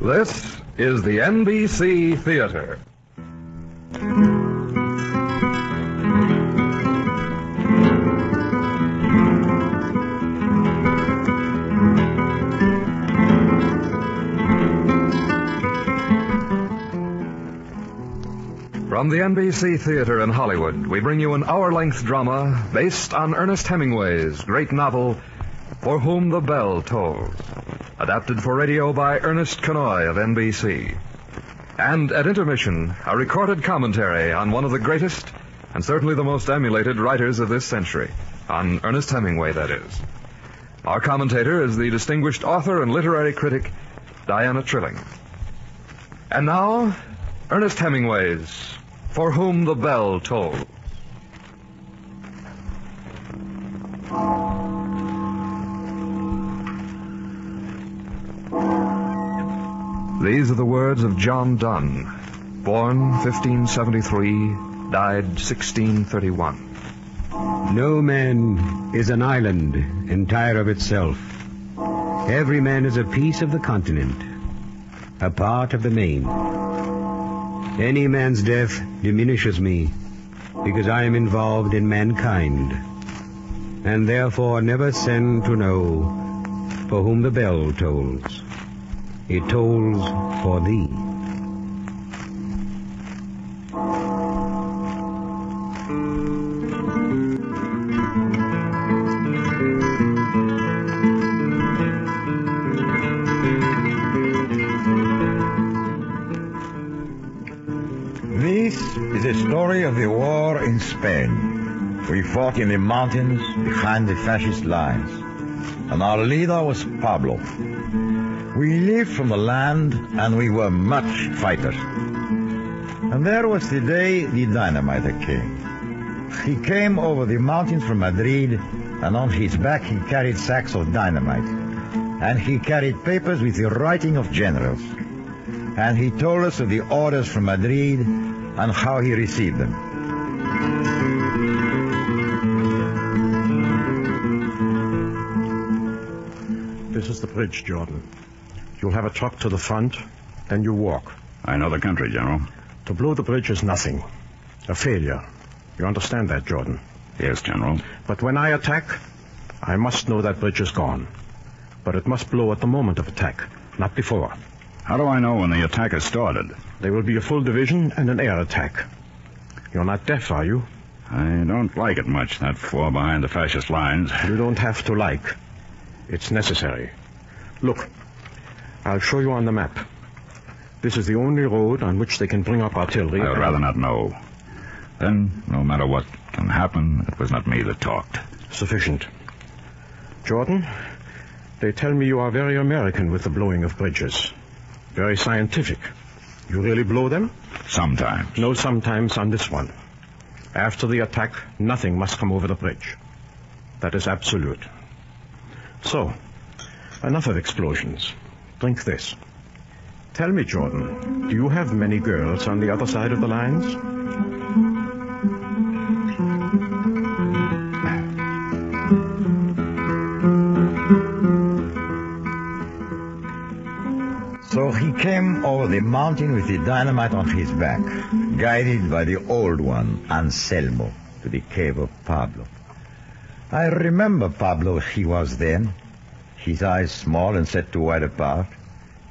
This is the NBC Theater. From the NBC Theater in Hollywood, we bring you an hour-length drama based on Ernest Hemingway's great novel, For Whom the Bell Tolls, adapted for radio by Ernest Kenoy of NBC. And at intermission, a recorded commentary on one of the greatest and certainly the most emulated writers of this century, on Ernest Hemingway, that is. Our commentator is the distinguished author and literary critic, Diana Trilling. And now, Ernest Hemingway's For Whom the Bell Tolls. These are the words of John Donne, born 1573, died 1631. No man is an island entire of itself. Every man is a piece of the continent, a part of the main. Any man's death diminishes me, because I am involved in mankind, and therefore never send to know for whom the bell tolls. It tolls for thee. This is the story of the war in Spain. We fought in the mountains behind the fascist lines, and our leader was Pablo. We lived from the land, and we were much fighters. And there was the day the dynamiter came. He came over the mountains from Madrid, and on his back he carried sacks of dynamite. And he carried papers with the writing of generals. And he told us of the orders from Madrid and how he received them. This is the bridge, Jordan. You'll have a truck to the front, then you walk. I know the country, General. To blow the bridge is nothing. A failure. You understand that, Jordan? Yes, General. But when I attack, I must know that bridge is gone. But it must blow at the moment of attack, not before. How do I know when the attack has started? There will be a full division and an air attack. You're not deaf, are you? I don't like it much, that war behind the fascist lines. You don't have to like. It's necessary. Look, I'll show you on the map. This is the only road on which they can bring up artillery. I would rather not know. Then, no matter what can happen, it was not me that talked. Sufficient. Jordan, they tell me you are very American with the blowing of bridges. Very scientific. You really blow them? Sometimes. No sometimes on this one. After the attack, nothing must come over the bridge. That is absolute. So, enough of explosions. Drink this. Tell me, Jordan, do you have many girls on the other side of the lines? So he came over the mountain with the dynamite on his back, guided by the old one, Anselmo, to the cave of Pablo. I remember Pablo as he was then, his eyes small and set too wide apart,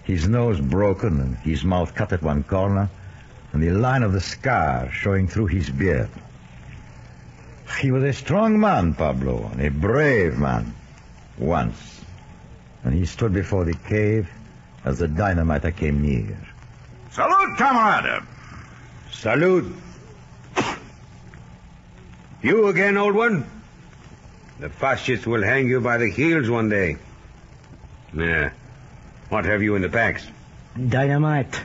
his nose broken and his mouth cut at one corner, and the line of the scar showing through his beard. He was a strong man, Pablo, and a brave man, once. And he stood before the cave as the dynamiter came near. Salute, camarade! Salute. You again, old one? The fascists will hang you by the heels one day. Yeah. What have you in the packs? Dynamite.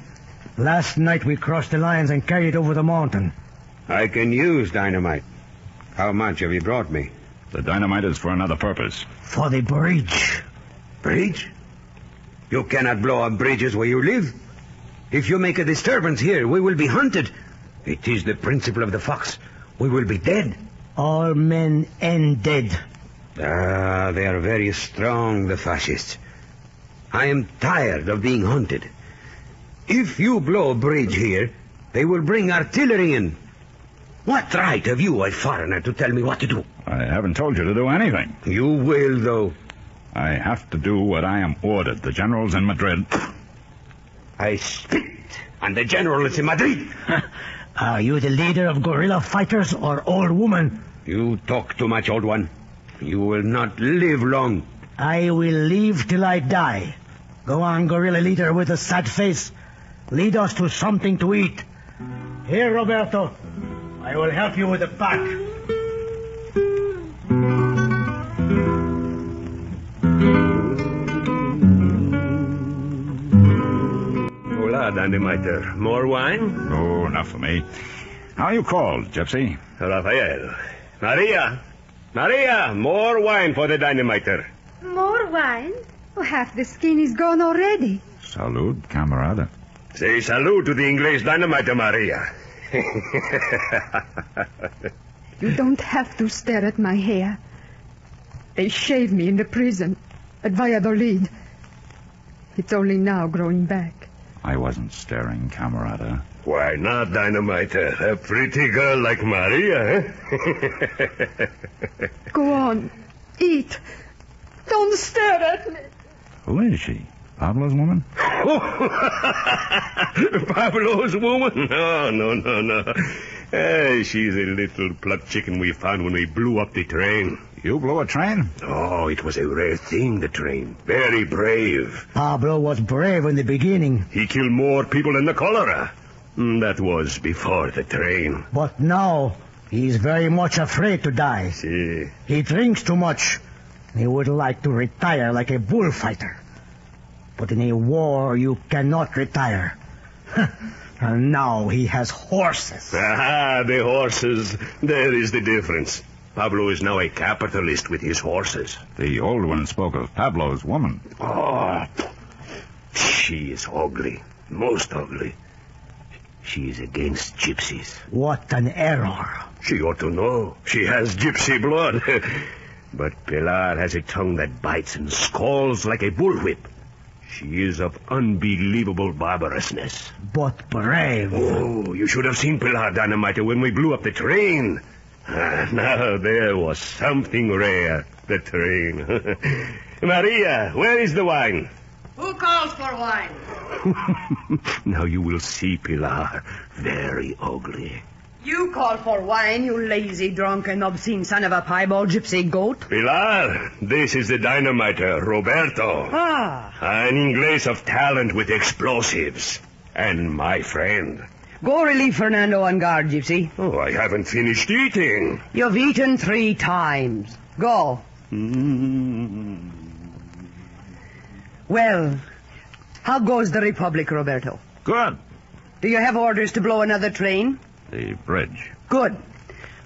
Last night we crossed the lines and carried it over the mountain. I can use dynamite. How much have you brought me? The dynamite is for another purpose. For the bridge. Bridge? You cannot blow up bridges where you live. If you make a disturbance here, we will be hunted. It is the principle of the fox. We will be dead. All men end dead. Ah, they are very strong, the fascists. I am tired of being hunted. If you blow a bridge here, they will bring artillery in. What right have you, a foreigner, to tell me what to do? I haven't told you to do anything. You will, though. I have to do what I am ordered. The general's in Madrid. I spit, and the general is in Madrid. Are you the leader of guerrilla fighters or old woman? You talk too much, old one. You will not live long. I will live till I die. Go on, guerrilla leader with a sad face. Lead us to something to eat. Here, Roberto. I will help you with the pack. Hola, Dynamiter. More wine? Oh, enough for me. How are you called, Gypsy? Rafael. Maria, more wine for the Dynamiter. More wine? Oh, half the skin is gone already. Salud, camarada. Say salute to the English Dynamiter, Maria. You don't have to stare at my hair. They shaved me in the prison at Valladolid. It's only now growing back. I wasn't staring, camarada. Why not, Dynamiter? A pretty girl like Maria, eh? Go on. Eat. Don't stare at me. Who is she? Pablo's woman? Pablo's woman? No. She's a little plucked chicken we found when we blew up the train. You blew a train? Oh, it was a rare thing, the train. Very brave. Pablo was brave in the beginning. He killed more people than the cholera. That was before the train. But now, he's very much afraid to die. See? He drinks too much. He would like to retire like a bullfighter. But in a war, you cannot retire. And now he has horses. Ah, the horses. There is the difference. Pablo is now a capitalist with his horses. The old one spoke of Pablo's woman. Oh, she is ugly. Most ugly. She is against gypsies. What an error. She ought to know. She has gypsy blood. But Pilar has a tongue that bites and scolds like a bullwhip. She is of unbelievable barbarousness. But brave. Oh, you should have seen Pilar, Dynamiter, when we blew up the train. Now, there was something rare, the train. Maria, where is the wine? Who calls for wine? Now you will see, Pilar. Very ugly. You call for wine, you lazy, drunken, obscene son of a piebald gypsy goat. Pilar, this is the Dynamiter, Roberto. Ah. An Inglés of talent with explosives. And my friend. Go relieve Fernando on guard, gypsy. Oh, I haven't finished eating. You've eaten 3 times. Go. Well, how goes the Republic, Roberto? Good. Do you have orders to blow another train? The bridge. Good.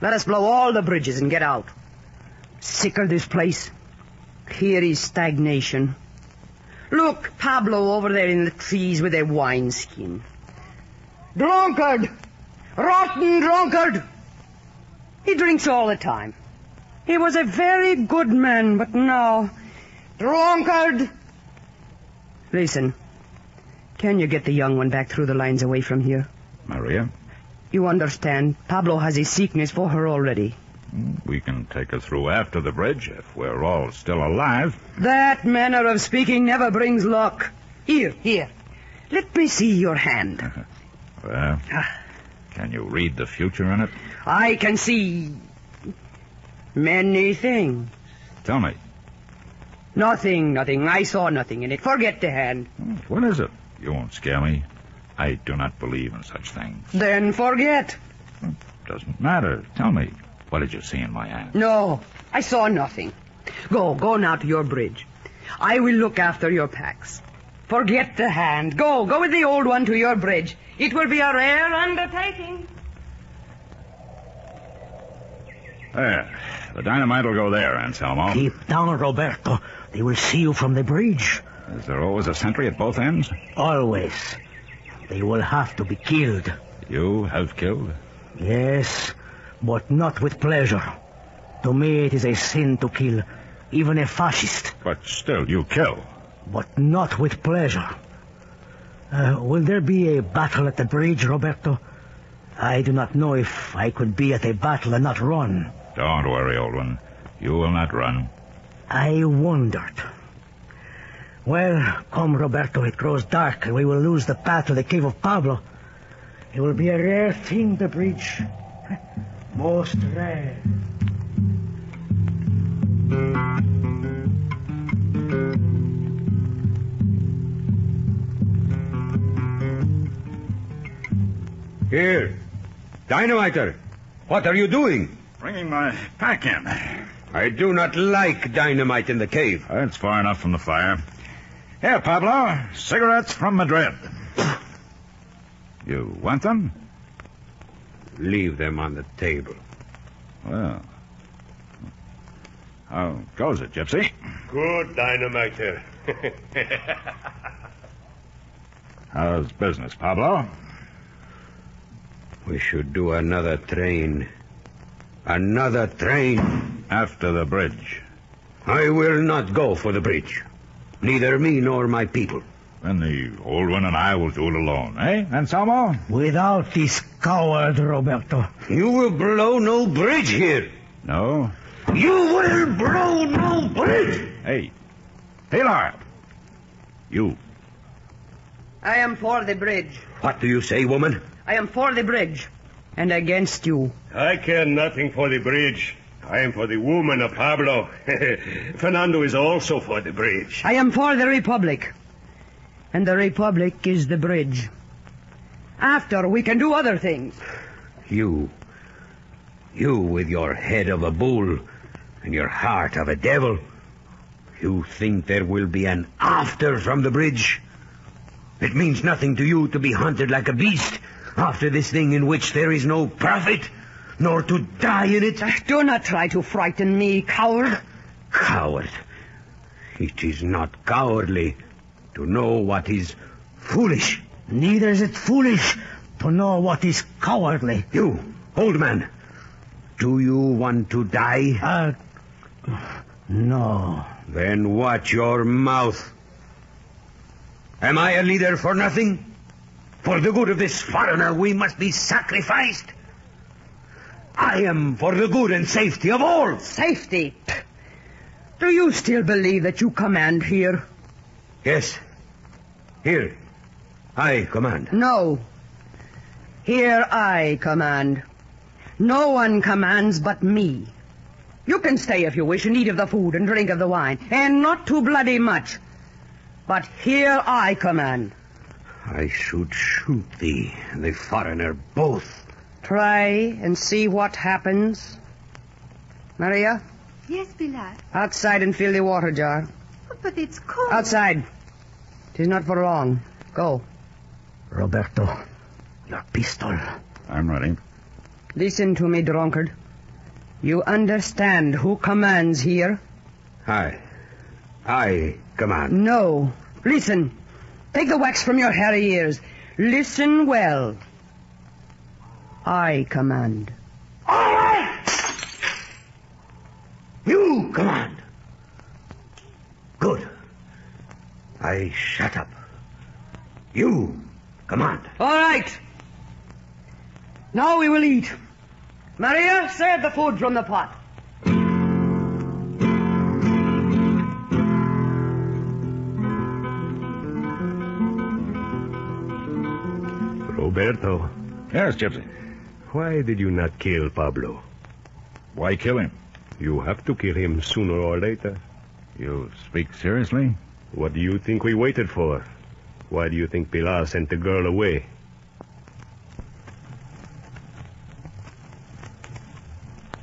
Let us blow all the bridges and get out. Sick of this place. Here is stagnation. Look, Pablo over there in the trees with a wineskin. Drunkard! Rotten drunkard! He drinks all the time. He was a very good man, but now... Drunkard! Listen. Can you get the young one back through the lines away from here? Maria? You understand, Pablo has a sickness for her already. We can take her through after the bridge if we're all still alive. That manner of speaking never brings luck. Here. Let me see your hand. Well, can you read the future in it? I can see many things. Tell me. Nothing. I saw nothing in it. Forget the hand. What is it? You won't scare me. I do not believe in such things. Then forget. Doesn't matter. Tell me. What did you see in my hand? No, I saw nothing. Go now to your bridge. I will look after your packs. Forget the hand. Go with the old one to your bridge. It will be a rare undertaking. There. The dynamite will go there, Anselmo. Keep down, Roberto. They will see you from the bridge. Is there always a sentry at both ends? Always. They will have to be killed. You have killed? Yes, but not with pleasure. To me it is a sin to kill, even a fascist. But still, you kill. But not with pleasure. Will there be a battle at the bridge, Roberto? I do not know if I could be at a battle and not run. Don't worry, old one. You will not run. I wondered. Well, come, Roberto, it grows dark and we will lose the path to the cave of Pablo. It will be a rare thing, the bridge. Most rare. Here, dynamiter, what are you doing? Bringing my pack in. I do not like dynamite in the cave. It's far enough from the fire. Here, Pablo, cigarettes from Madrid. You want them? Leave them on the table. Well, how goes it, Gypsy? Good dynamiter. How's business, Pablo? We should do another train. Another train. After the bridge. I will not go for the bridge. Neither me nor my people. Then the old one and I will do it alone, eh, Anselmo? Without this coward, Roberto. You will blow no bridge here. No? You will blow no bridge. Hey, Pilar. You. I am for the bridge. What do you say, woman? I am for the bridge. And against you. I care nothing for the bridge. I am for the woman of Pablo. Fernando is also for the bridge. I am for the Republic. And the Republic is the bridge. After, we can do other things. You with your head of a bull and your heart of a devil. You think there will be an after from the bridge? It means nothing to you to be hunted like a beast after this thing in which there is no profit, nor to die in it. Do not try to frighten me, coward. Coward. It is not cowardly to know what is foolish. Neither is it foolish to know what is cowardly. You, old man, do you want to die? No. Then watch your mouth. Am I a leader for nothing? For the good of this foreigner, we must be sacrificed. I am for the good and safety of all. Safety? Do you still believe that you command here? Yes. Here, I command. No. Here I command. No one commands but me. You can stay if you wish and eat of the food and drink of the wine, and not too bloody much. But here I command. I should shoot thee and the foreigner both. Try and see what happens. Maria? Yes, Pilar. Outside and fill the water jar. But it's cold. Outside. 'Tis not for long. Go. Roberto, your pistol. I'm ready. Listen to me, drunkard. You understand who commands here? I command. No. Listen. Take the wax from your hairy ears. Listen well. I command. All right! You command. Good. I shut up. You command. All right. Now we will eat. Maria, serve the food from the pot. Roberto, Yes, Gypsy. why did you not kill Pablo? Why kill him? You have to kill him sooner or later. You speak seriously? What do you think we waited for? Why do you think Pilar sent the girl away?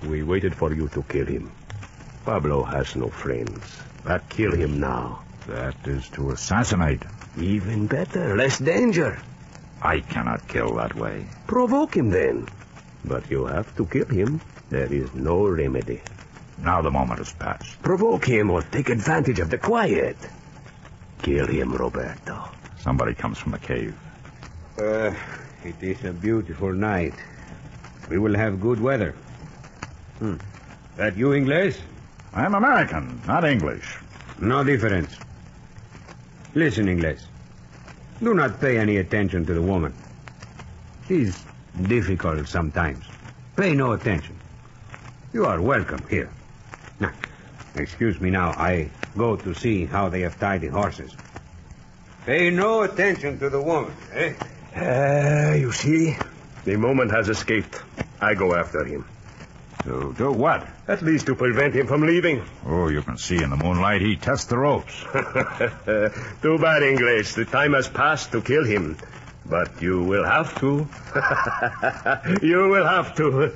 We waited for you to kill him. Pablo has no friends. But kill him now. That is to assassinate. Even better, less danger. I cannot kill that way. Provoke him then. But you have to kill him. There is no remedy. Now the moment has passed. Provoke him or take advantage of the quiet. Kill him, Roberto. Somebody comes from the cave. It is a beautiful night. We will have good weather. That you English? I'm American, not English. No difference. Listen, English. Do not pay any attention to the woman. She's difficult sometimes. Pay no attention. You are welcome here. Now, excuse me now. I go to see how they have tied the horses. Pay no attention to the woman, eh? You see, the moment has escaped. I go after him. To do what? At least to prevent him from leaving. Oh, you can see in the moonlight he tests the ropes. Too bad, English. The time has passed to kill him. But you will have to. You will have to.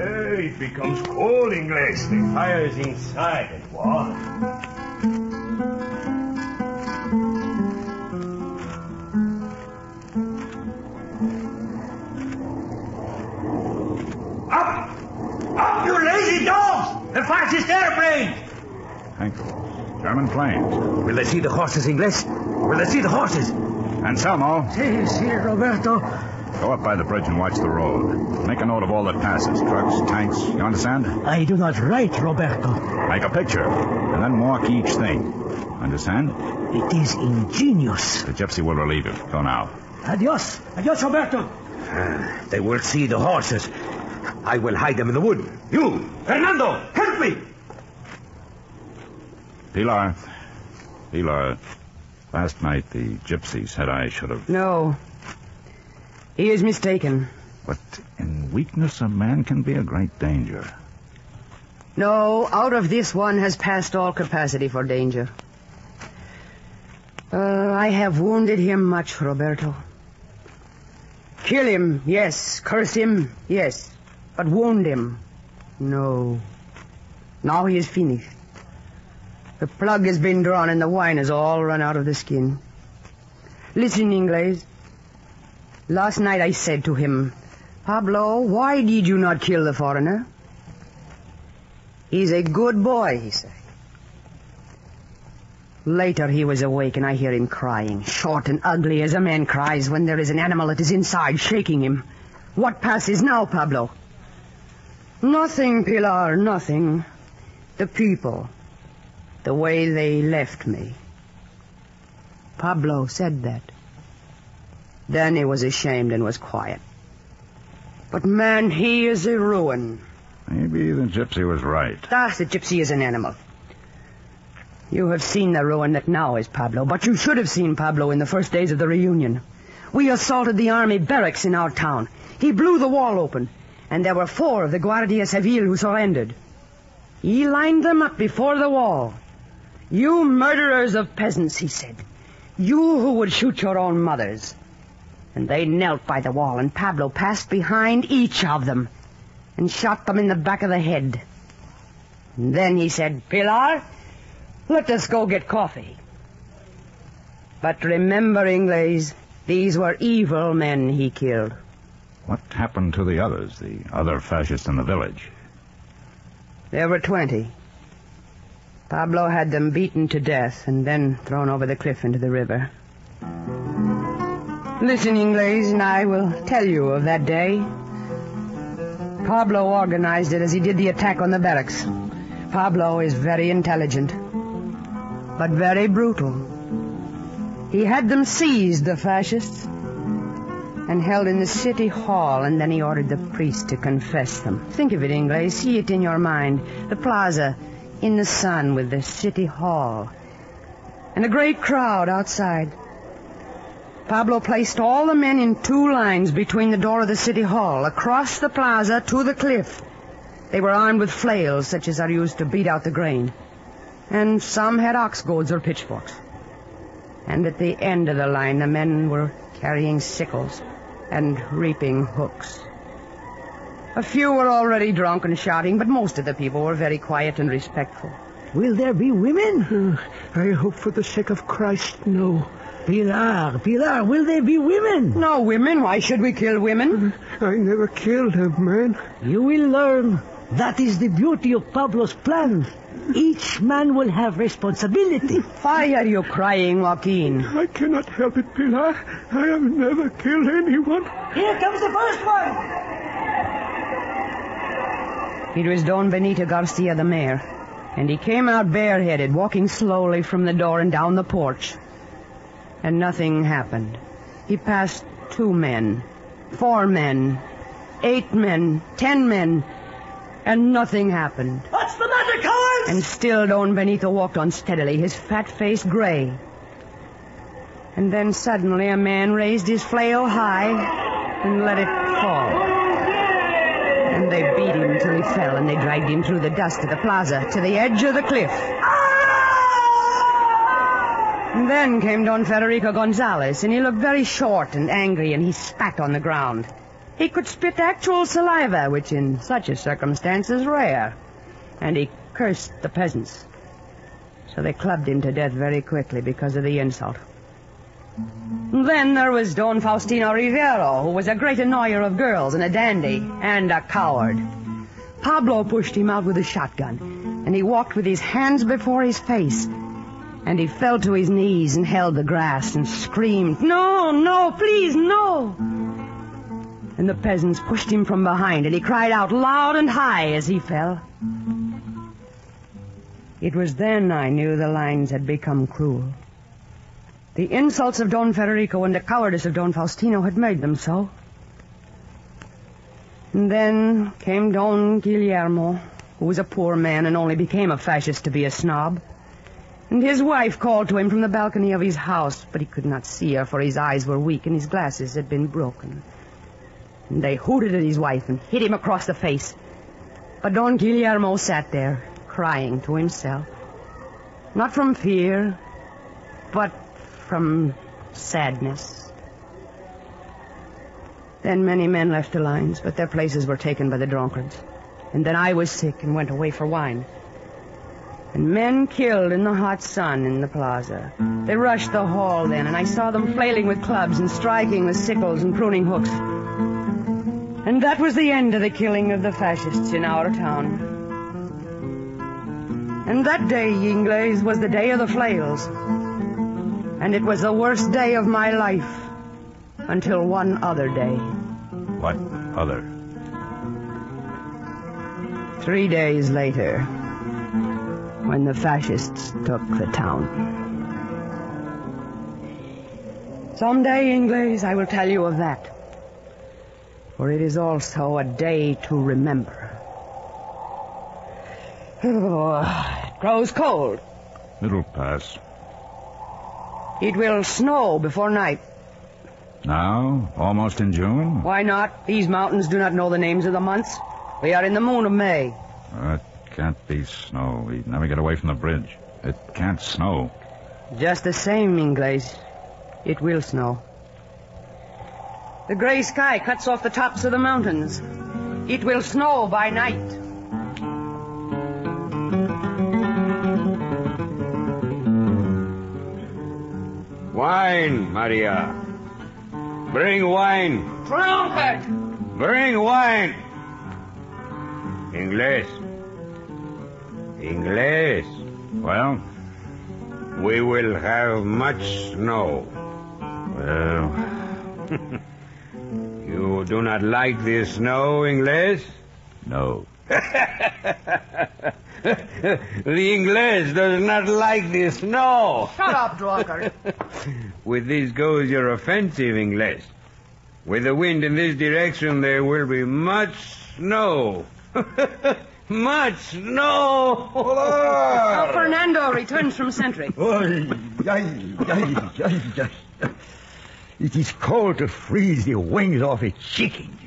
It becomes cold, English. The fire is inside and warm. Up, you lazy dogs! The fastest airplane! Hank, German planes. Will they see the horses, Ingles? Will they see the horses? Anselmo, Si, Roberto. go up by the bridge and watch the road. Make a note of all that passes. Trucks, tanks, you understand? I do not write, Roberto. Make a picture, and then mark each thing. Understand? It is ingenious. The gypsy will relieve you. Go now. Adios. Adios, Roberto. They will see the horses. I will hide them in the wood. You, Fernando, help me! Pilar, last night the gypsy said I should have... No. He is mistaken. But in weakness, a man can be a great danger. No, out of this one has passed all capacity for danger. I have wounded him much, Roberto. Kill him, yes. Curse him, yes. But wound him, no. Now he is finished. The plug has been drawn and the wine has all run out of the skin. Listen, Ingles. Last night I said to him, Pablo, why did you not kill the foreigner? He's a good boy, he said. Later he was awake and I hear him crying, short and ugly as a man cries when there is an animal at his inside shaking him. What passes now, Pablo? Nothing, Pilar, nothing. The people. The way they left me. Pablo said that. Then he was ashamed and was quiet. But man, he is a ruin. Maybe the gypsy was right. Ah, the gypsy is an animal. You have seen the ruin that now is Pablo, but you should have seen Pablo in the first days of the reunion. We assaulted the army barracks in our town. He blew the wall open, and there were 4 of the Guardia Civil who surrendered. He lined them up before the wall. You murderers of peasants, he said. You who would shoot your own mothers. And they knelt by the wall, and Pablo passed behind each of them and shot them in the back of the head. And then he said, Pilar, let us go get coffee. But remember, Ingles, these were evil men he killed. What happened to the others, the other fascists in the village? There were 20. Pablo had them beaten to death and then thrown over the cliff into the river. Listen, Ingles, and I will tell you of that day. Pablo organized it as he did the attack on the barracks. Pablo is very intelligent, but very brutal. He had them seized, the fascists, and held in the city hall, and then he ordered the priest to confess them. Think of it, Ingles. See it in your mind. The plaza in the sun with the city hall, and a great crowd outside. Pablo placed all the men in 2 lines between the door of the city hall, across the plaza to the cliff. They were armed with flails, such as are used to beat out the grain. And some had ox goads or pitchforks. And at the end of the line, the men were carrying sickles and reaping hooks. A few were already drunk and shouting, but most of the people were very quiet and respectful. Will there be women? I hope for the sake of Christ, no. Pilar, will there be women? No women. Why should we kill women? I never killed a man. You will learn. That is the beauty of Pablo's plan. Each man will have responsibility. Why are you crying, Joaquin? I cannot help it, Pilar. I have never killed anyone. Here comes the first one. It was Don Benito Garcia, the mayor, and he came out bareheaded, walking slowly from the door and down the porch. And nothing happened. He passed 2 men, 4 men, 8 men, 10 men, and nothing happened. What's the matter, cowards? And still Don Benito walked unsteadily, his fat face gray. And then suddenly a man raised his flail high and let it fall. And they beat him till he fell, and they dragged him through the dust to the plaza, to the edge of the cliff. And then came Don Federico Gonzalez, and he looked very short and angry, and he spat on the ground. He could spit actual saliva, which in such a circumstance is rare. And he cursed the peasants. So they clubbed him to death very quickly because of the insult. And then there was Don Faustino Rivero, who was a great annoyer of girls and a dandy and a coward. Pablo pushed him out with a shotgun, and he walked with his hands before his face. And he fell to his knees and held the grass and screamed, "No, no, please, no!" And the peasants pushed him from behind, and he cried out loud and high as he fell. It was then I knew the lines had become cruel. The insults of Don Federico and the cowardice of Don Faustino had made them so. And then came Don Guillermo, who was a poor man and only became a fascist to be a snob. And his wife called to him from the balcony of his house, but he could not see her, for his eyes were weak and his glasses had been broken. And they hooted at his wife and hit him across the face. But Don Guillermo sat there, crying to himself. Not from fear, but from sadness. Then many men left the lines, but their places were taken by the drunkards. And then I was sick and went away for wine. And men killed in the hot sun in the plaza. They rushed the hall then, and I saw them flailing with clubs and striking with sickles and pruning hooks. And that was the end of the killing of the fascists in our town. And that day, Ingles, was the day of the flails. And it was the worst day of my life until one other day. What other? 3 days later, when the fascists took the town. Someday, Ingles, I will tell you of that. For it is also a day to remember. It grows cold. It'll pass. It will snow before night. Now? Almost in June? Why not? These mountains do not know the names of the months. We are in the moon of May. It can't be snow. We never get away from the bridge. It can't snow. Just the same, Ingles. It will snow. The gray sky cuts off the tops of the mountains. It will snow by night. Wine, Maria. Bring wine. Drunkard! Bring wine. Ingles. Ingles. Well? We will have much snow. Well... You do not like the snow, Ingles? No. The Ingles does not like the snow. Shut up, drunkard. With this goes your offensive, Ingles. With the wind in this direction, there will be much snow. Much snow. Now Fernando returns from sentry. It is cold to freeze the wings off a chicken.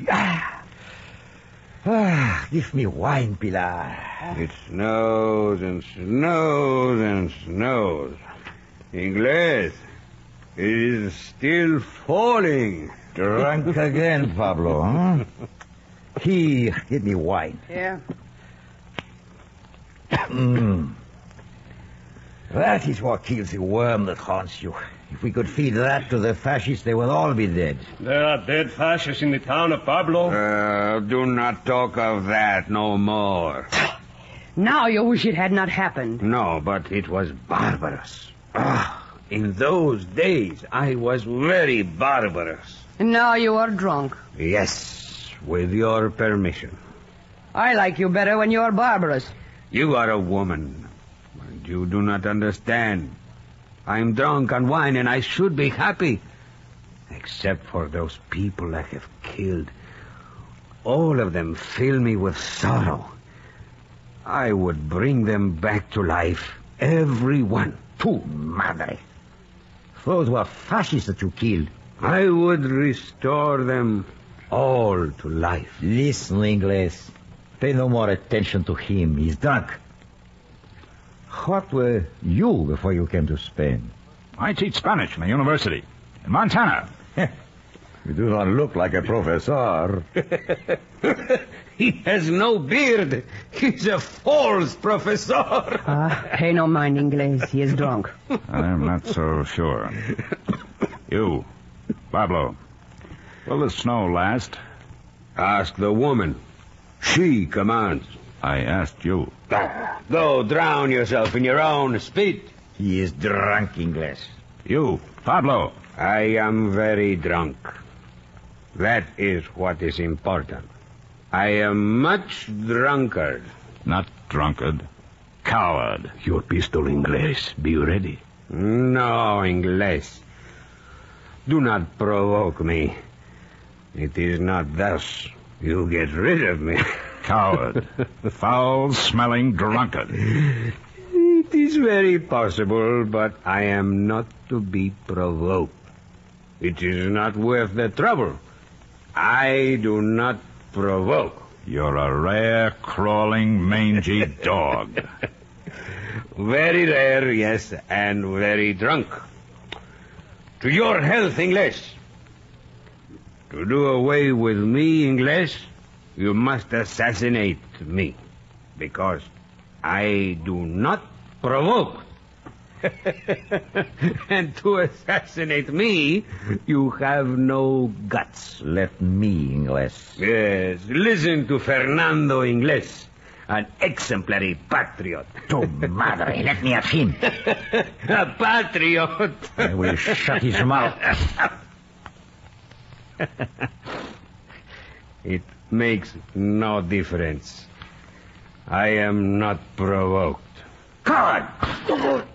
Give me wine, Pilar. It snows and snows and snows. Ingles, it is still falling. Drunk again, Pablo, huh? Here, give me wine. Yeah. That is what kills the worm that haunts you. If we could feed that to the fascists, they would all be dead. There are dead fascists in the town of Pablo. Do not talk of that no more. Now you wish it had not happened. No, but it was barbarous. In those days, I was very barbarous. And now you are drunk. Yes, with your permission. I like you better when you are barbarous. You are a woman, and you do not understand. I'm drunk on wine and I should be happy. Except for those people I have killed. All of them fill me with sorrow. I would bring them back to life. Every one. Tu madre. Those were fascists that you killed. I would restore them all to life. Listen, Ingles. Pay no more attention to him. He's drunk. What were you before you came to Spain? I teach Spanish in the university in Montana. You do not look like a professor. He has no beard. He's a false professor. Pay no mind, Inglés. He is drunk. I'm not so sure. You, Pablo, will the snow last? Ask the woman. She commands. I asked you. Go drown yourself in your own spit. He is drunk, Ingles. You, Pablo. I am very drunk. That is what is important. I am much drunkard. Not drunkard. Coward. Your pistol, Ingles. Be ready. No, Ingles. Do not provoke me. It is not thus you get rid of me. Coward. Foul-smelling drunkard. It is very possible, but I am not to be provoked. It is not worth the trouble. I do not provoke. You're a rare, crawling, mangy dog. Very rare, yes, and very drunk. To your health, Ingles. To do away with me, Ingles, you must assassinate me. Because I do not provoke. And to assassinate me, you have no guts. Let me, Ingles. Yes, listen to Fernando Ingles, an exemplary patriot. Tu madre, let me at him. A patriot. I will shut his mouth. It makes no difference. I am not provoked. Coward!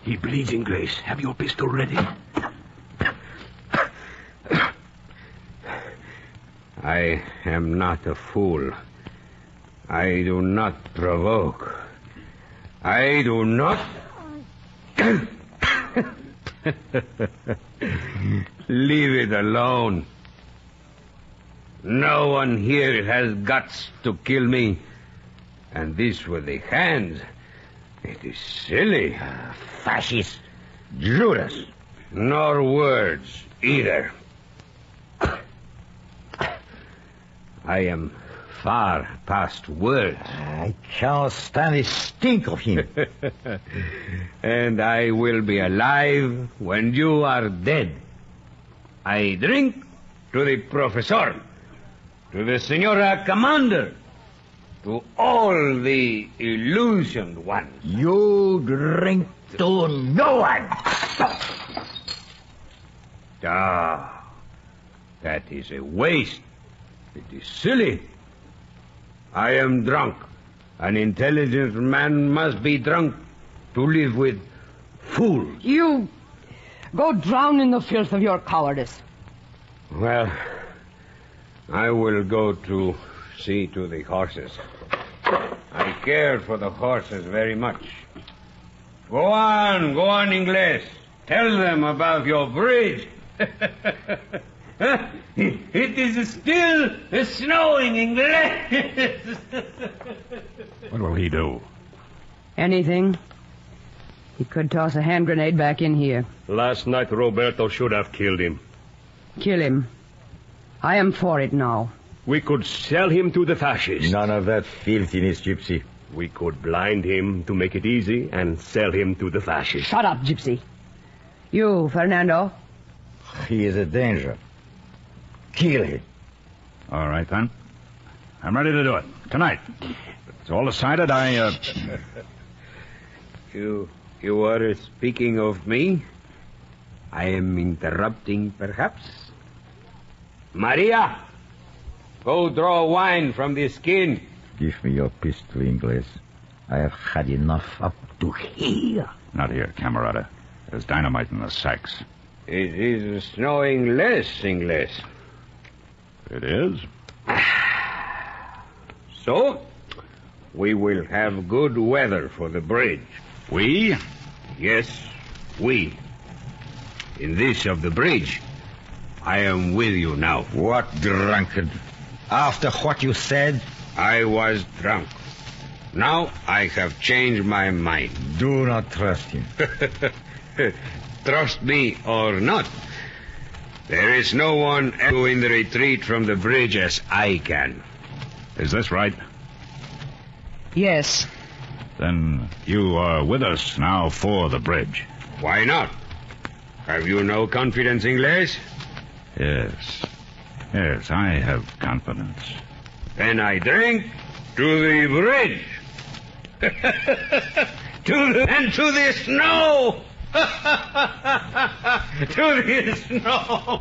He bleeds, Ingles. Have your pistol ready. I am not a fool. I do not provoke. I do not... Leave it alone. No one here has guts to kill me. And this with the hands... It is silly. Fascist. Judas. Nor words, either. I am far past words. I cannot stand the stink of him. And I will be alive when you are dead. I drink to the professor, to the Senora Commander, to all the illusioned ones. You drink to no one. Ah, that is a waste. It is silly. I am drunk. An intelligent man must be drunk to live with fools. You go drown in the filth of your cowardice. Well, I will go to see to the horses. I care for the horses very much. Go on, Ingles. Tell them about your bridge. It is still snowing, Ingles. What will he do? Anything. He could toss a hand grenade back in here. Last night, Roberto should have killed him. Kill him. I am for it now. We could sell him to the fascists. None of that filthiness, Gypsy. We could blind him to make it easy and sell him to the fascists. Shut up, Gypsy. You, Fernando. He is a danger. Kill him. All right, then. I'm ready to do it. Tonight. It's all decided. You are speaking of me? I am interrupting, perhaps? Maria, go draw wine from the skin. Give me your pistol, Ingles. I have had enough up to here. Not here, camarada. There's dynamite in the sacks. It is snowing less, Ingles. It is? So, we will have good weather for the bridge. We? Yes, we. In this of the bridge, I am with you now. What drunkard? After what you said? I was drunk. Now I have changed my mind. Do not trust him. Trust me or not, there is no one in the retreat from the bridge as I can. Is this right? Yes. Then you are with us now for the bridge. Why not? Have you no confidence, Ingles? Yes. Yes, I have confidence. Then I drink to the bridge. To the snow. To the snow.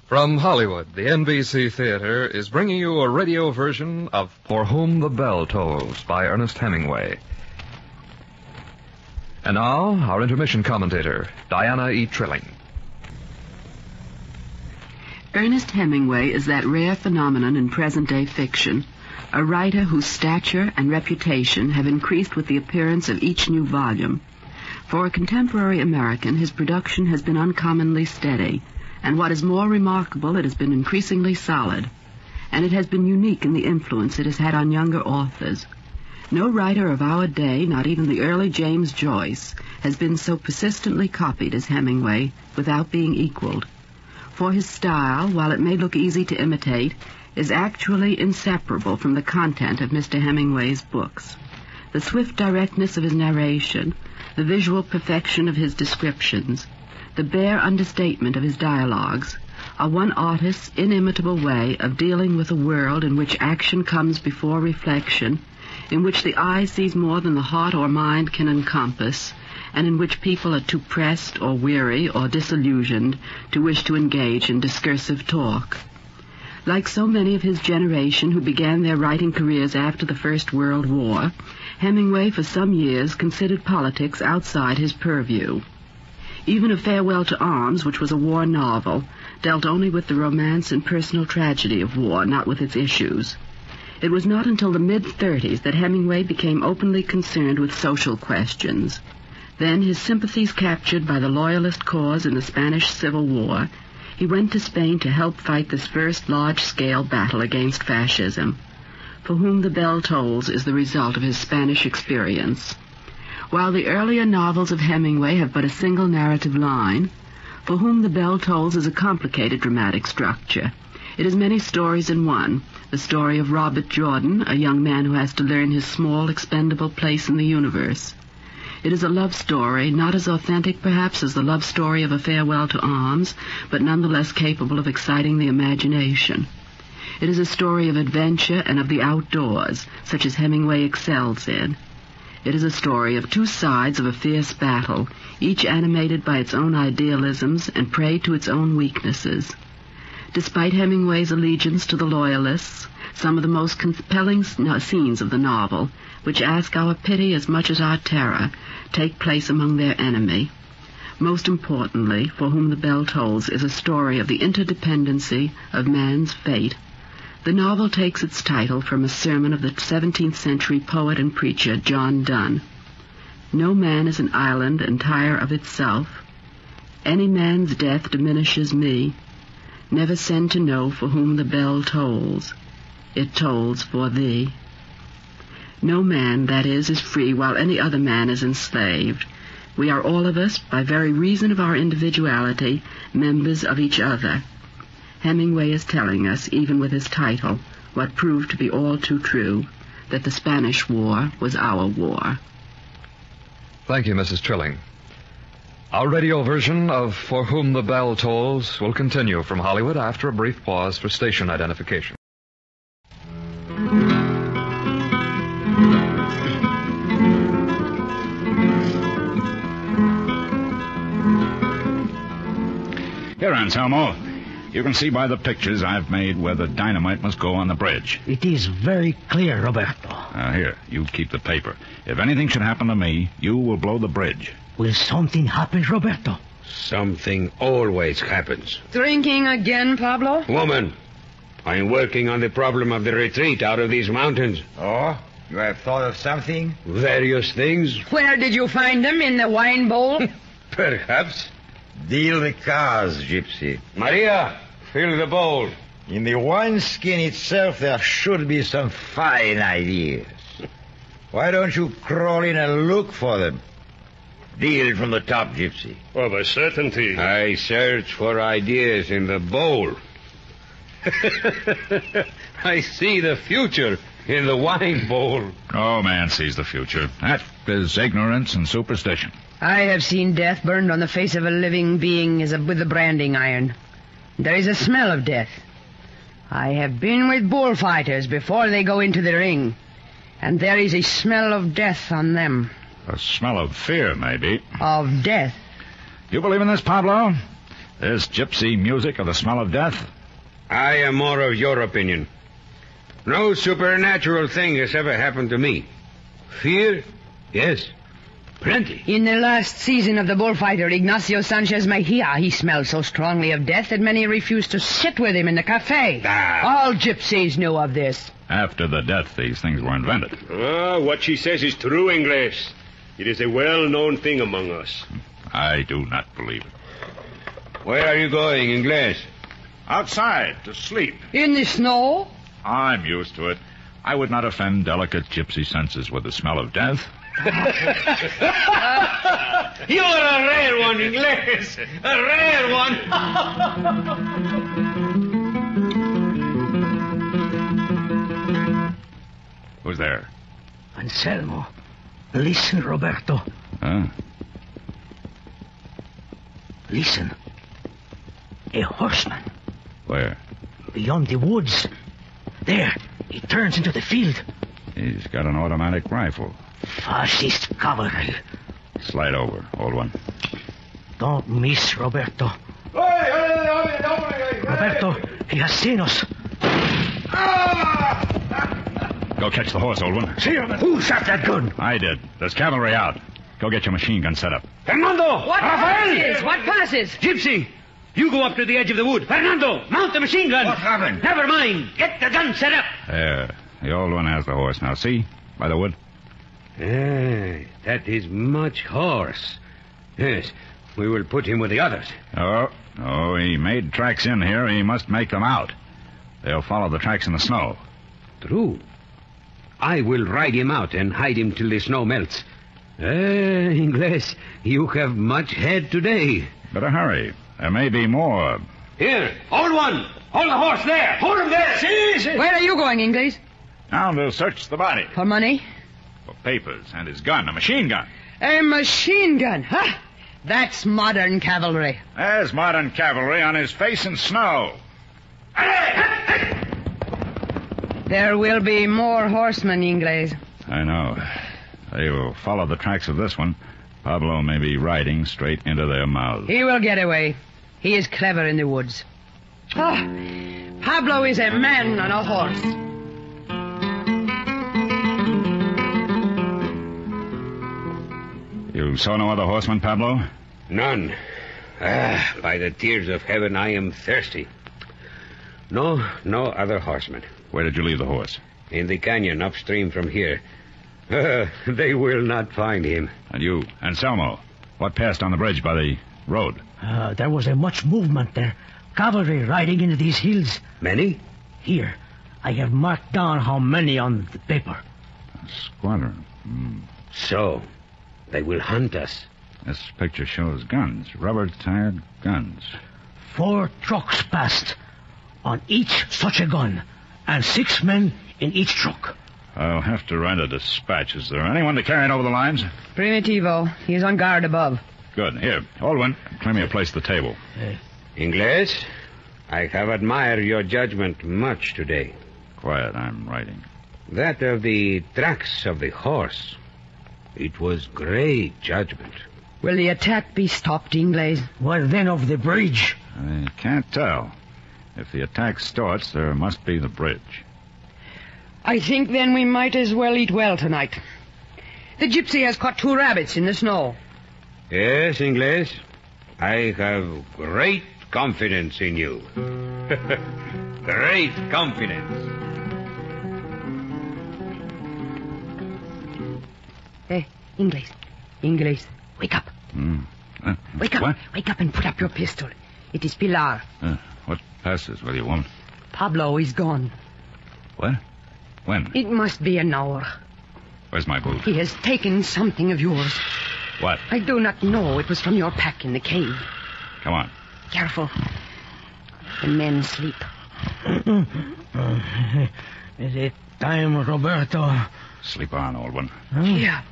From Hollywood, the NBC Theater is bringing you a radio version of For Whom the Bell Tolls by Ernest Hemingway. And now, our intermission commentator, Diana E. Trilling. Ernest Hemingway is that rare phenomenon in present-day fiction, a writer whose stature and reputation have increased with the appearance of each new volume. For a contemporary American, his production has been uncommonly steady, and what is more remarkable, it has been increasingly solid, and it has been unique in the influence it has had on younger authors. No writer of our day, not even the early James Joyce, has been so persistently copied as Hemingway without being equaled. For his style, while it may look easy to imitate, is actually inseparable from the content of Mr. Hemingway's books. The swift directness of his narration, the visual perfection of his descriptions, the bare understatement of his dialogues, are one artist's inimitable way of dealing with a world in which action comes before reflection, in which the eye sees more than the heart or mind can encompass, and in which people are too pressed or weary or disillusioned to wish to engage in discursive talk. Like so many of his generation who began their writing careers after the First World War, Hemingway for some years considered politics outside his purview. Even A Farewell to Arms, which was a war novel, dealt only with the romance and personal tragedy of war, not with its issues. It was not until the mid-30s that Hemingway became openly concerned with social questions. Then, his sympathies captured by the Loyalist cause in the Spanish Civil War, he went to Spain to help fight this first large-scale battle against fascism. For Whom the Bell Tolls is the result of his Spanish experience. While the earlier novels of Hemingway have but a single narrative line, For Whom the Bell Tolls is a complicated dramatic structure. It is many stories in one, the story of Robert Jordan, a young man who has to learn his small, expendable place in the universe. It is a love story, not as authentic perhaps as the love story of A Farewell to Arms, but nonetheless capable of exciting the imagination. It is a story of adventure and of the outdoors, such as Hemingway excels in. It is a story of two sides of a fierce battle, each animated by its own idealisms and prey to its own weaknesses. Despite Hemingway's allegiance to the Loyalists, some of the most compelling scenes of the novel, which ask our pity as much as our terror, take place among their enemy. Most importantly, For Whom the Bell Tolls is a story of the interdependency of man's fate. The novel takes its title from a sermon of the 17th century poet and preacher John Donne. No man is an island entire of itself. Any man's death diminishes me. Never send to know for whom the bell tolls. It tolls for thee. No man, that is free, while any other man is enslaved. We are all of us, by very reason of our individuality, members of each other. Hemingway is telling us, even with his title, what proved to be all too true, that the Spanish War was our war. Thank you, Mrs. Trilling. Our radio version of For Whom the Bell Tolls will continue from Hollywood after a brief pause for station identification. Here, Anselmo. You can see by the pictures I've made where the dynamite must go on the bridge. It is very clear, Roberto. Here, you keep the paper. If anything should happen to me, you will blow the bridge. Will something happen, Roberto? Something always happens. Drinking again, Pablo? Woman, I'm working on the problem of the retreat out of these mountains. Oh? You have thought of something? Various things. Where did you find them? In the wine bowl? Perhaps. Deal the cause, Gypsy. Maria, fill the bowl. In the wineskin itself, there should be some fine ideas. Why don't you crawl in and look for them? Deal from the top, Gypsy. Of a certainty. I search for ideas in the bowl. I see the future in the wine bowl. No man sees the future. That is ignorance and superstition. I have seen death burned on the face of a living being with a branding iron. There is a smell of death. I have been with bullfighters before they go into the ring, and there is a smell of death on them. A smell of fear, maybe. Of death. You believe in this, Pablo? This gypsy music of the smell of death? I am more of your opinion. No supernatural thing has ever happened to me. Fear? Yes. Plenty. In the last season of the bullfighter, Ignacio Sanchez Mejia, he smelled so strongly of death that many refused to sit with him in the cafe. All gypsies knew of this. After the death, these things were invented. What she says is true, Ingles. It is a well-known thing among us. I do not believe it. Where are you going, Ingles? Outside, to sleep. In the snow? I'm used to it. I would not offend delicate gypsy senses with the smell of death. You're a rare one, Ingles. A rare one. Who's there? Anselmo. Listen, Roberto. Huh? Listen. A horseman. Where? Beyond the woods. There. He turns into the field. He's got an automatic rifle. Fascist cavalry. Slide over, old one. Don't miss, Roberto. Roberto, he has seen us. Go catch the horse, old one. See him. Who shot that gun? I did. There's cavalry out. Go get your machine gun set up. Fernando! What passes? What passes? Gypsy, you go up to the edge of the wood. Fernando, mount the machine gun. What happened? Never mind. Get the gun set up. There. The old one has the horse now. See? By the wood. That is much horse. Yes, we will put him with the others. Oh, he made tracks in here. He must make them out. They'll follow the tracks in the snow. True. I will ride him out and hide him till the snow melts. Ingles, you have much head today. Better hurry. There may be more. Here, hold one. Hold the horse there. Hold him there. See. Where are you going, Ingles? Now they'll search the body. For money? For papers and his gun, a machine gun. A machine gun, huh? That's modern cavalry. There's modern cavalry on his face in snow. There will be more horsemen, Ingles. I know. They will follow the tracks of this one. Pablo may be riding straight into their mouths. He will get away. He is clever in the woods. Pablo is a man on a horse. You saw no other horsemen, Pablo? None. By the tears of heaven, I am thirsty. No other horsemen. Where did you leave the horse? In the canyon upstream from here. They will not find him. And you, Anselmo, what passed on the bridge by the road? There was a much movement there. Cavalry riding into these hills. Many? Here. I have marked down how many on the paper. A squadron. So, they will hunt us. This picture shows guns, rubber-tired guns. 4 trucks passed. On each such a gun. And 6 men in each truck. I'll have to write a dispatch. Is there anyone to carry it over the lines? Primitivo. He is on guard above. Good. Here, old one, clear me a place at the table. Ingles, I have admired your judgment much today. Quiet, I'm writing. That of the tracks of the horse. It was great judgment. Will the attack be stopped, Ingles? Well, then of the bridge. I can't tell. If the attack starts, there must be the bridge. I think then we might as well eat well tonight. The gypsy has caught 2 rabbits in the snow. Yes, Ingles. I have great confidence in you. Great confidence. Hey, Ingles, wake up. Wake up. What? Wake up and put up your pistol. It is Pilar. What passes with you, woman? Pablo is gone. What? When? It must be an hour. Where's my boot? He has taken something of yours. What? I do not know. It was from your pack in the cave. Come on. Careful. The men sleep. Is it time, Roberto? Sleep on, old one. Here.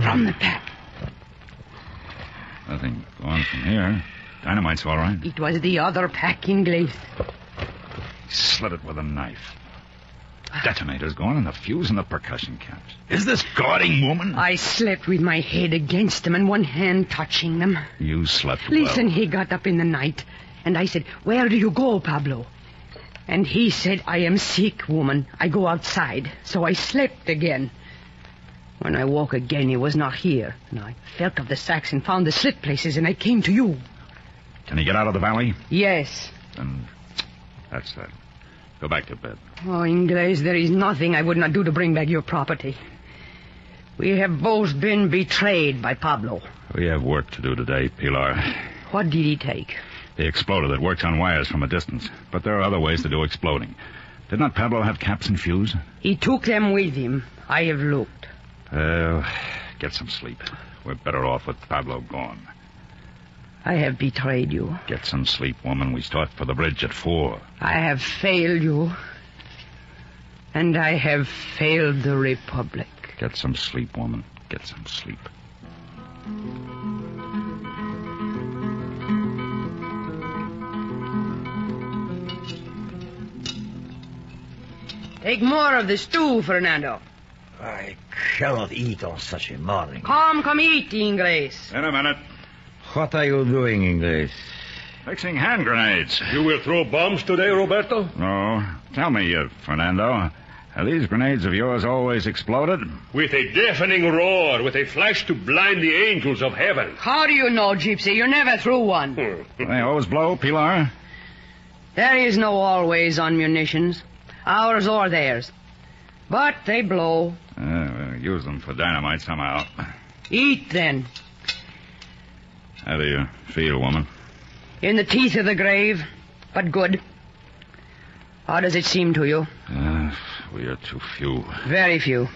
From the pack. Nothing going from here. Dynamite's all right. It was the other pack, Ingles. He slit it with a knife. Detonator's gone and the fuse in the percussion caps. Is this guarding woman? I slept with my head against them and one hand touching them. You slept well. Listen, he got up in the night, and I said, "Where do you go, Pablo?" And he said, "I am sick, woman. I go outside." So I slept again. When I woke again, he was not here. And I felt of the sacks and found the slit places, and I came to you. Can he get out of the valley? Yes. Then that's that. Go back to bed. Oh, Ingles, there is nothing I would not do to bring back your property. We have both been betrayed by Pablo. We have work to do today, Pilar. What did he take? The exploder that works on wires from a distance. But there are other ways to do exploding. Did not Pablo have caps and fuse? He took them with him. I have looked. Well, get some sleep. We're better off with Pablo gone. I have betrayed you. Get some sleep, woman. We start for the bridge at 4. I have failed you. And I have failed the Republic. Get some sleep, woman. Get some sleep. Take more of the stew, Fernando. I cannot eat on such a morning. Come eat, Ingles. In a minute. What are you doing, Ingles? Fixing hand grenades. You will throw bombs today, Roberto? No. Tell me, Fernando, have these grenades of yours always exploded? With a deafening roar, with a flash to blind the angels of heaven. How do you know, Gypsy? You never threw one. They always blow, Pilar? There is no always on munitions. Ours or theirs. But they blow. We'll use them for dynamite somehow. Eat, then. How do you feel, woman? In the teeth of the grave, but good. How does it seem to you? We are too few. Very few.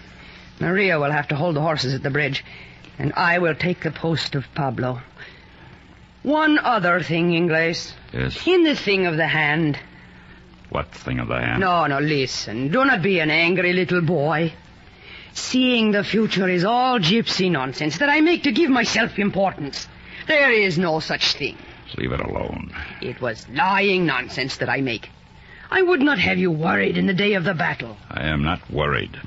Maria will have to hold the horses at the bridge, and I will take the post of Pablo. One other thing, Ingles. Yes? In the thing of the hand. What thing of the hand? No, listen. Do not be an angry little boy. Seeing the future is all gypsy nonsense that I make to give myself importance. There is no such thing. Leave it alone. It was lying nonsense that I make. I would not have you worried in the day of the battle. I am not worried.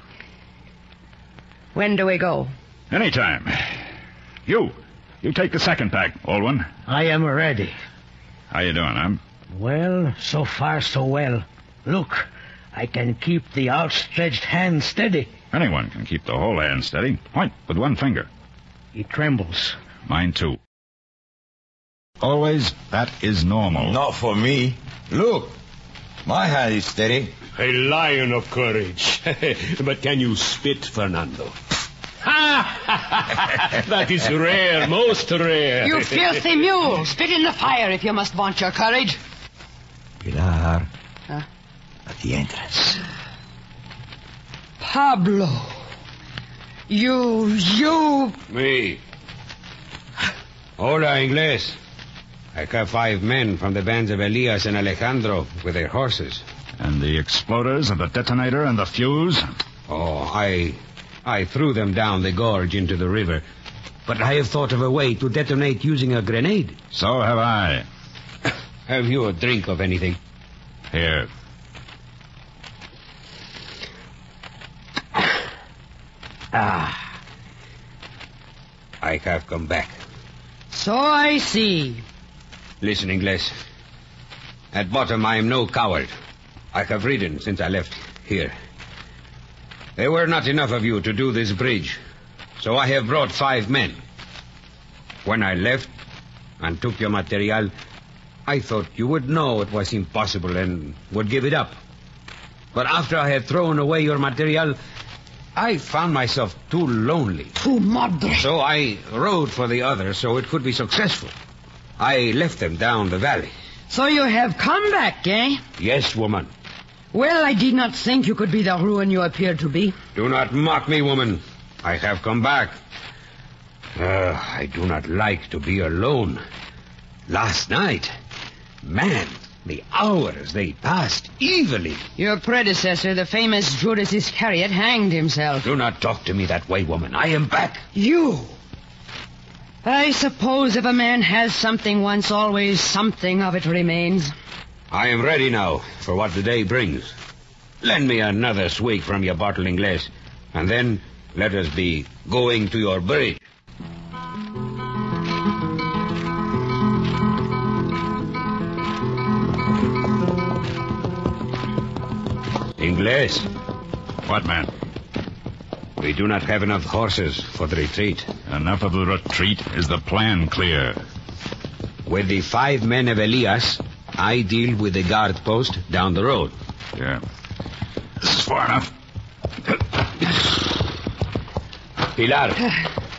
When do we go? Anytime. You take the second pack, old one. I am ready. How you doing, huh? Well, so far so well. Look, I can keep the outstretched hand steady. Anyone can keep the whole hand steady. Point with one finger. It trembles. Mine too. Always, that is normal. Not for me. Look, my hand is steady. A lion of courage. But can you spit, Fernando? That is rare, most rare. You filthy mule! Spit in the fire if you must vaunt your courage. Pilar, at the entrance. Pablo. You... Me. Hola, Ingles. I have 5 men from the bands of Elias and Alejandro with their horses. And the exploders and the detonator and the fuse? Oh, I threw them down the gorge into the river. But I have thought of a way to detonate using a grenade. So have I. Have you a drink of anything? Here. I have come back. So I see. Listen, Ingles. At bottom, I am no coward. I have ridden since I left here. There were not enough of you to do this bridge, so I have brought 5 men. When I left and took your material, I thought you would know it was impossible and would give it up. But after I had thrown away your material, I found myself too lonely. Tu madre. So I rode for the others so it could be successful. I left them down the valley. So you have come back, eh? Yes, woman. Well, I did not think you could be the ruin you appear to be. Do not mock me, woman. I have come back. I do not like to be alone. Last night, man, the hours, they passed evilly. Your predecessor, the famous Judas Iscariot, hanged himself. Do not talk to me that way, woman. I am back. You? I suppose if a man has something once, always something of it remains. I am ready now for what the day brings. Lend me another swig from your bottle, Inglés, and then let us be going to your bridge. Inglés. What, man? We do not have enough horses for the retreat. Enough of the retreat? Is the plan clear? With the 5 men of Elias, I deal with the guard post down the road. Yeah. This is far enough. Pilar,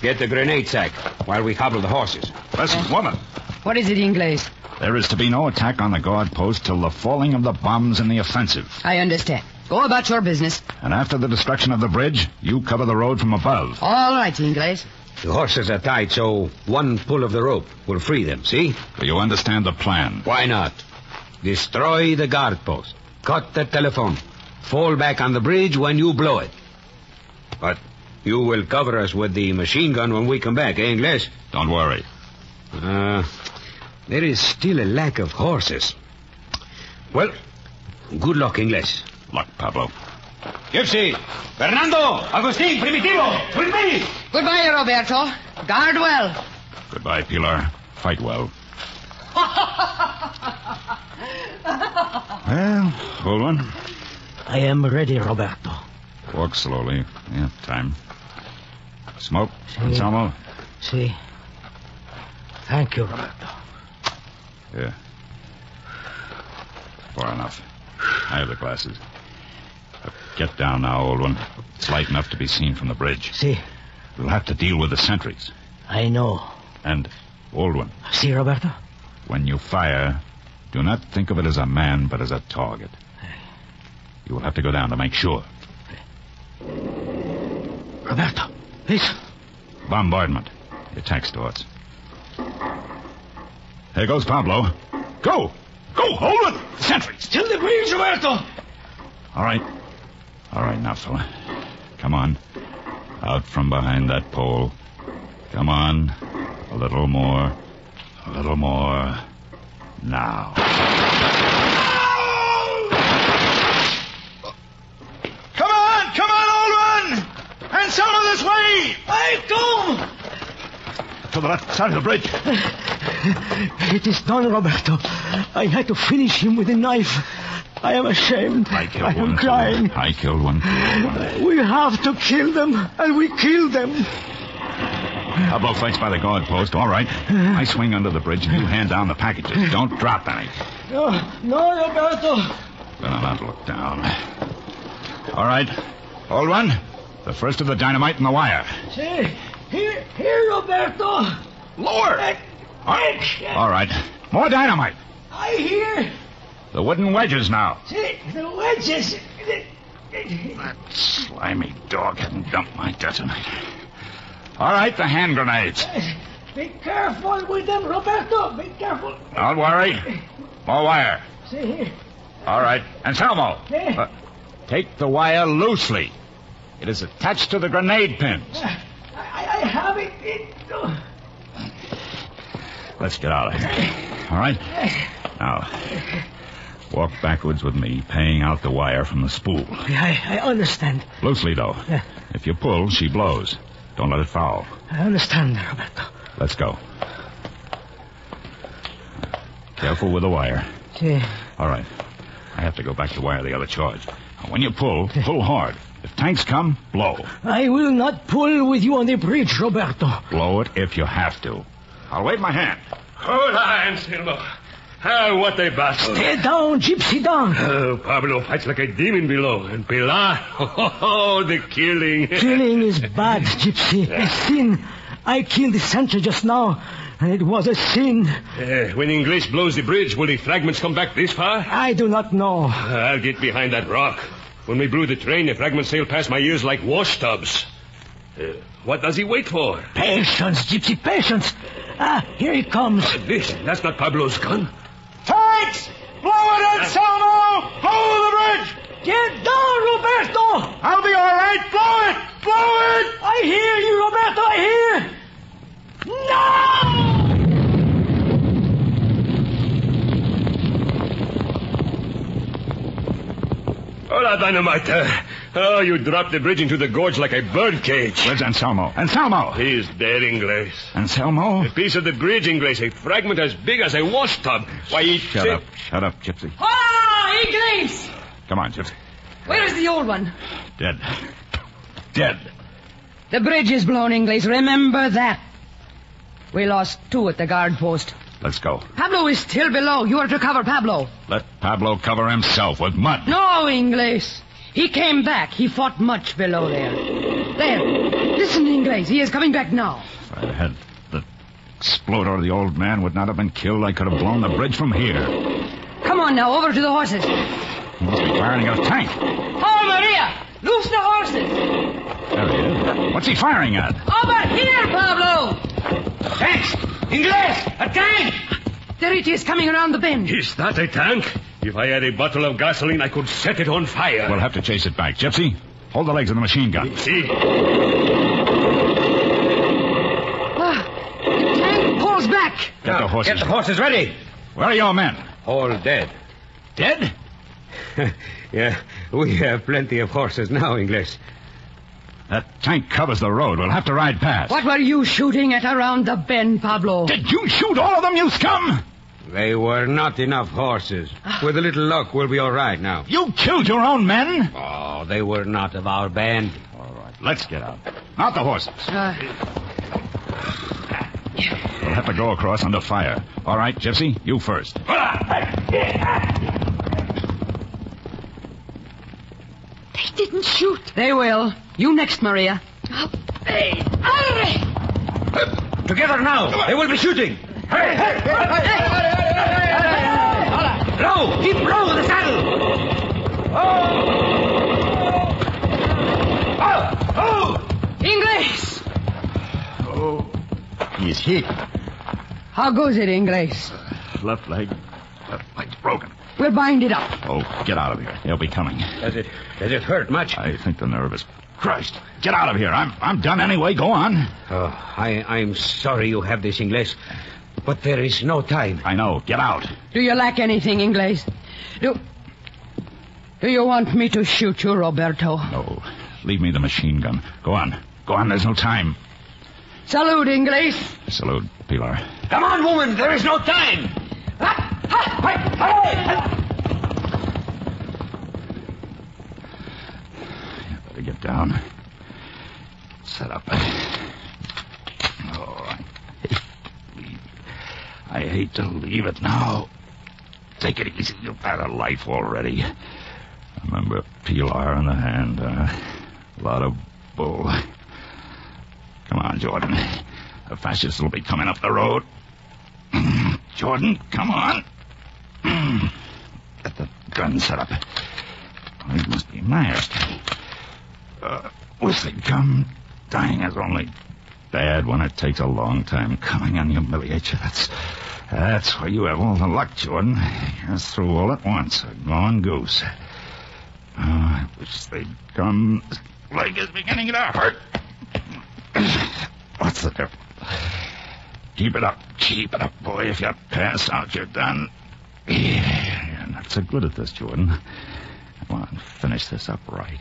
get the grenade sack while we hobble the horses. Listen, woman. What is it, Inglés? There is to be no attack on the guard post till the falling of the bombs in the offensive. I understand. Go about your business. And after the destruction of the bridge, you cover the road from above. All right, Inglés. The horses are tied, so one pull of the rope will free them, see? Do you understand the plan? Why not? Destroy the guard post. Cut the telephone. Fall back on the bridge when you blow it. But you will cover us with the machine gun when we come back, eh, Inglés? Don't worry. There is still a lack of horses. Well, good luck, Inglés. Luck, Pablo. Gypsy! Fernando! Agustín! Primitivo! With me! Goodbye, Roberto. Guard well. Goodbye, Pilar. Fight well. Well, hold on. I am ready, Roberto. Walk slowly. Yeah, time. Smoke, Anselmo. See. Thank you, Roberto. Yeah. Far enough. I have the glasses. Get down now, old one. It's light enough to be seen from the bridge. See. We'll have to deal with the sentries. I know. And, old one. See, Roberto? When you fire, do not think of it as a man, but as a target. You will have to go down to make sure. Roberto, listen. Bombardment. The attack starts. There goes Pablo. Go! Go! Hold it! Sentries! Till the bridge, Roberto! All right. All right now, fella. Come on. Out from behind that pole. Come on. A little more. A little more. Now. Come on, old one! And some of this way! I come! To the left side of the bridge. It is done, Roberto. I had to finish him with a knife. I am ashamed. I killed one. am crying. I killed one. We have to kill them, and we killed them. Pablo fights by the guard post. All right. I swing under the bridge, and you hand down the packages. Don't drop any. No, Roberto. Better not look down. All right. Old one, the first of the dynamite and the wire. See, here, Roberto. Lower. All right. More dynamite. I hear. The wooden wedges now. See, the wedges. That slimy dog hadn't dumped my detonator. All right, the hand grenades. Be careful with them, Roberto. Be careful. Don't worry. More wire. See here. All right. Anselmo. Yeah. Take the wire loosely. It is attached to the grenade pins. I have it. Let's get out of here. All right? Now, walk backwards with me, paying out the wire from the spool. I understand. Loosely, though. Yeah. If you pull, she blows. Don't let it foul. I understand, Roberto. Let's go. Careful with the wire. All right. I have to go back to wire the other charge. When you pull hard. If tanks come, blow. I will not pull with you on the bridge, Roberto. Blow it if you have to. I'll wave my hand. Hold on, Silva. What a battle. Stay down, Gypsy, down. Pablo fights like a demon below. And Pilar, the killing. Killing is bad, Gypsy. A sin. I killed the sentry just now, and it was a sin. When English blows the bridge, will the fragments come back this far? I do not know. I'll get behind that rock. When we blew the train, the fragments sailed past my ears like wash tubs. What does he wait for? Patience, Gypsy, patience. Here he comes. Listen, that's not Pablo's gun. Tanks! Blow it, Anselmo! Hold the bridge! Get down, Roberto! I'll be all right. Blow it! Blow it! I hear you, Roberto, I hear! No! Hola, Dynamite. You dropped the bridge into the gorge like a bird cage. Where's Anselmo? Anselmo! He's dead, Inglés. Anselmo? A piece of the bridge, Inglés. A fragment as big as a wash tub. Why, he... Shut up, Gypsy. Ah, Inglés! Come on, Gypsy. Where is the old one? Dead. The bridge is blown, Inglés. Remember that. We lost 2 at the guard post. Let's go. Pablo is still below. You are to cover Pablo. Let Pablo cover himself with mud. No, Inglés. He came back. He fought much below there. There. Listen, Inglés. He is coming back now. If I had the exploder, the old man would not have been killed. I could have blown the bridge from here. Come on now, over to the horses. He must be firing at a tank. Oh, Maria! Loose the horses! There he is. What's he firing at? Over here, Pablo! Tanks! Inglés! A tank! There it is, coming around the bend. Is that a tank? If I had a bottle of gasoline, I could set it on fire. We'll have to chase it back. Gypsy, hold the legs of the machine gun. See? The tank pulls back. Get the horses. Get the horses ready. Where are your men? All dead. Dead? Yeah, we have plenty of horses now, Inglés. That tank covers the road. We'll have to ride past. What were you shooting at around the bend, Pablo? Did you shoot all of them, you scum? They were not enough horses. With a little luck, we'll be all right now. You killed your own men? Oh, they were not of our band. All right, let's get out. Not the horses. We'll have to go across under fire. All right, Gypsy, you first. They didn't shoot. They will. You next, Maria. Together now. They will be shooting. Hey! Blow! Keep blow with the saddle! Inglés! Oh, he's hit. How goes it, Inglés? Left leg's broken. We'll bind it up. Oh, get out of here. They'll be coming. Does it hurt much? I think the nerve is crushed. Get out of here. I'm done anyway. Go on. Oh, I'm sorry you have this, Inglés. But there is no time. I know. Get out. Do you lack anything, Inglés? Do you want me to shoot you, Roberto? No. Leave me the machine gun. Go on. Go on. There's no time. Salute, Inglés. Salute, Pilar. Come on, woman. There is no time. You better get down. Set up. Oh, I hate to leave it now. Take it easy. You've had a life already. Remember Pilar in the hand. A lot of bull. Come on, Jordan. The fascists will be coming up the road. Jordan, come on. Get the gun set up. He must be masked. Once they come, dying is only bad when it takes a long time coming and humiliates you. That's where you have all the luck, Jordan. You're through all at once. A gone goose. I wish they'd come. This leg is beginning to hurt. What's the difference? Keep it up, boy. If you pass out, you're done. You're not so good at this, Jordan. Come on, finish this up right.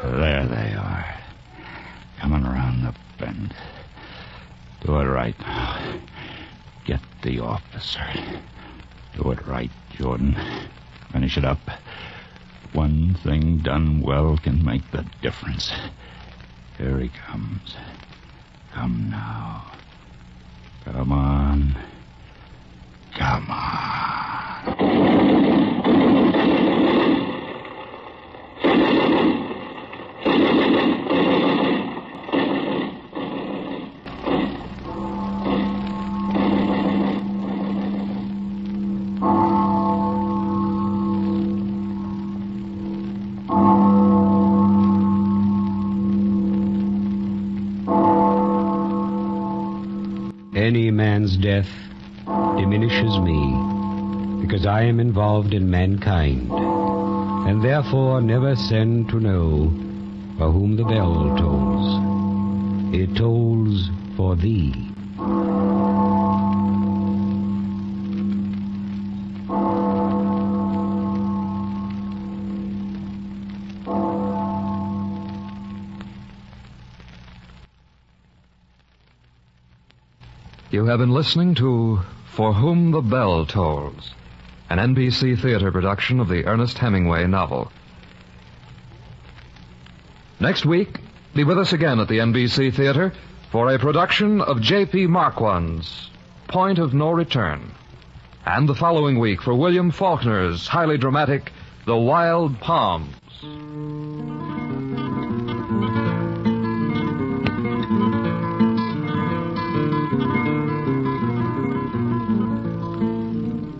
There they are. Coming around the bend. Yes, sir. Do it right, Jordan. Finish it up. One thing done well can make the difference. Here he comes. Come now. Come on. Come on. Any man's death diminishes me, because I am involved in mankind, and therefore never send to know for whom the bell tolls. It tolls for thee. You have been listening to For Whom the Bell Tolls, an NBC theater production of the Ernest Hemingway novel. Next week, be with us again at the NBC Theater for a production of J.P. Marquand's Point of No Return. And the following week for William Faulkner's highly dramatic The Wild Palms.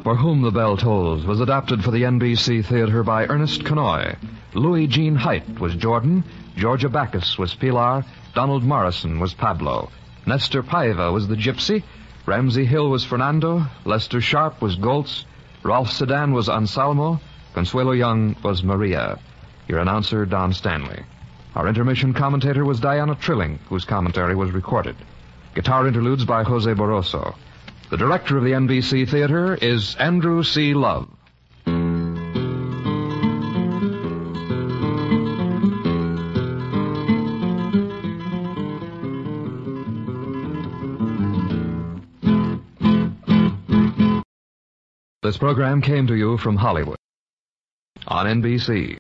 For Whom the Bell Tolls was adapted for the NBC Theater by Ernest Kanoy. Louis Jean Height was Jordan, Georgia Backus was Pilar, Donald Morrison was Pablo, Nestor Paiva was the Gypsy, Ramsey Hill was Fernando, Lester Sharp was Goltz, Rolf Sedan was Anselmo, Consuelo Young was Maria. Your announcer, Don Stanley. Our intermission commentator was Diana Trilling, whose commentary was recorded. Guitar interludes by Jose Barroso. The director of the NBC Theater is Andrew C. Love. This program came to you from Hollywood on NBC.